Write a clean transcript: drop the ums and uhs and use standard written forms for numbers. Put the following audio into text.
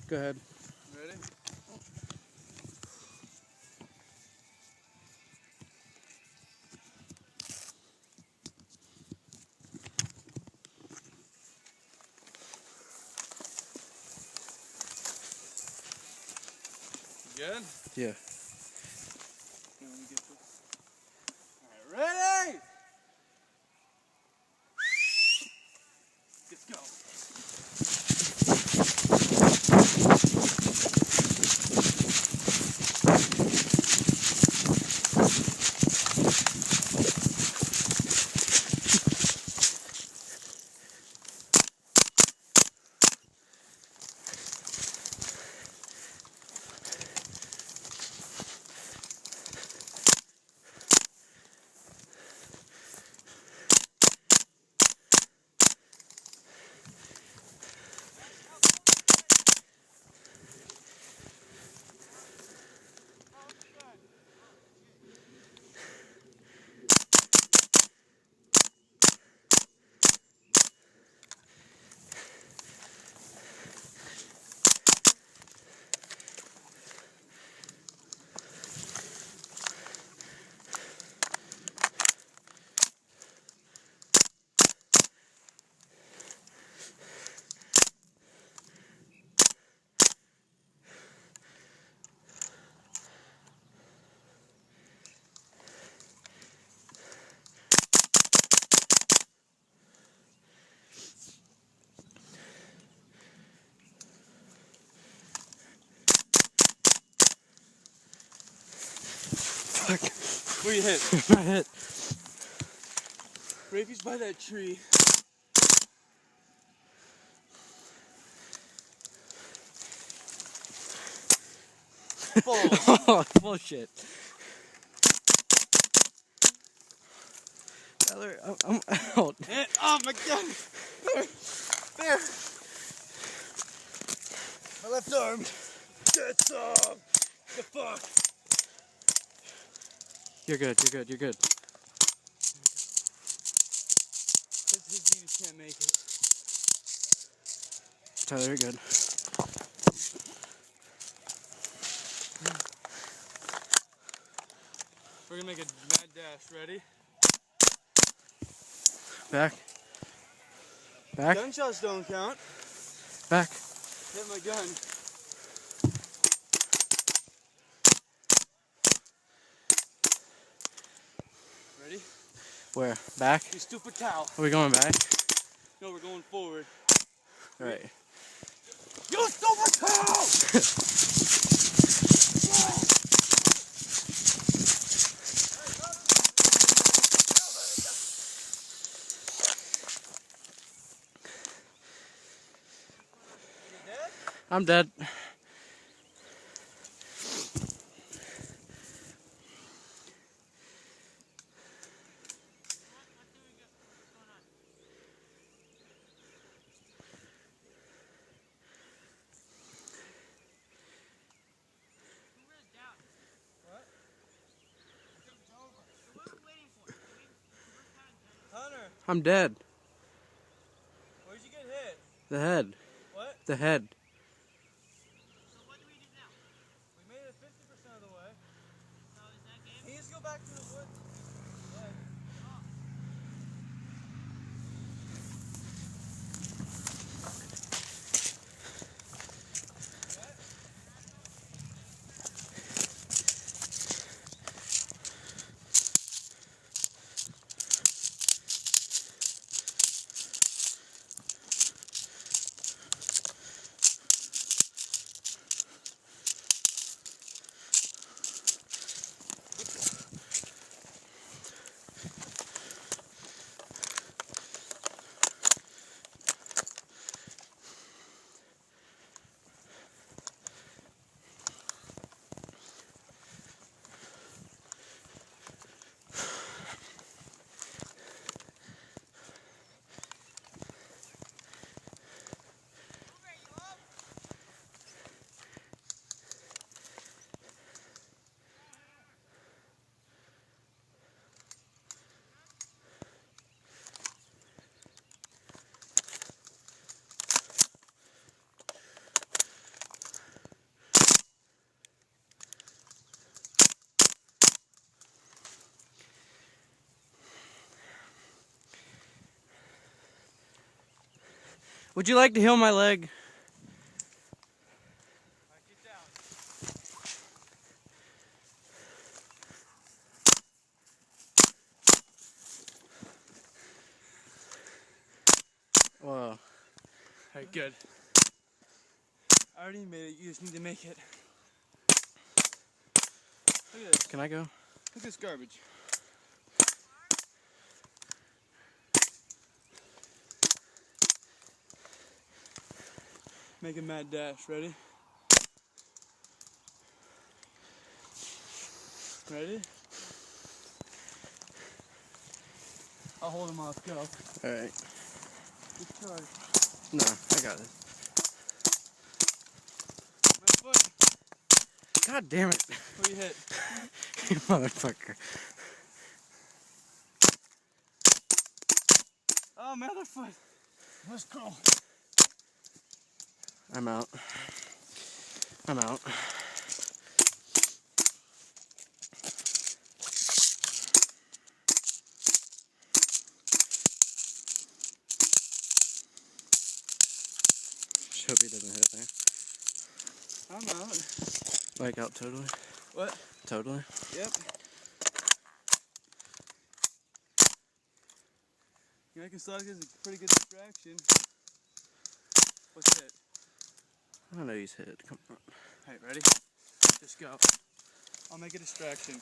Go ahead. Ready? Good? Yeah. Let me get this. All right, ready? Let's go. Fuck. Where you hit? I hit. Rapey's by that tree. Balls. Bullshit. Tyler, I'm out. Hit. Oh my god. There. My left arm. Get some. The fuck. You're good, you're good, you're good. His knees can't make it. Tyler, you're good. We're gonna make a mad dash. Ready? Back. Back. Gunshots don't count. Back. Hit my gun. Ready? Where? Back? You stupid cow. Are we going back? No, we're going forward. Alright. You stupid cow! I'm dead. Hunter, I'm dead. where'd you get hit? The head. What? The head. So what do we do now? We made it 50% of the way. So is that game? Can you just go back to the woods? Yeah. Would you like to heal my leg? Alright, get down. Whoa. Alright, good. I already made it, you just need to make it. Look at this. Can I go? Look at this garbage. Make a mad dash. Ready? Ready? I'll hold him off. Go. Alright. Good charge. No, I got it. My foot. God damn it. Where you hit? You motherfucker. Oh, my other foot. Let's go. I'm out. I'm out. Just hope he doesn't hit there. I'm out. Like out totally? What? Totally? Yep. American Slug is a pretty good distraction. What's hit? I don't know he's hit. Come on. Alright, ready? Just go. I'll make a distraction.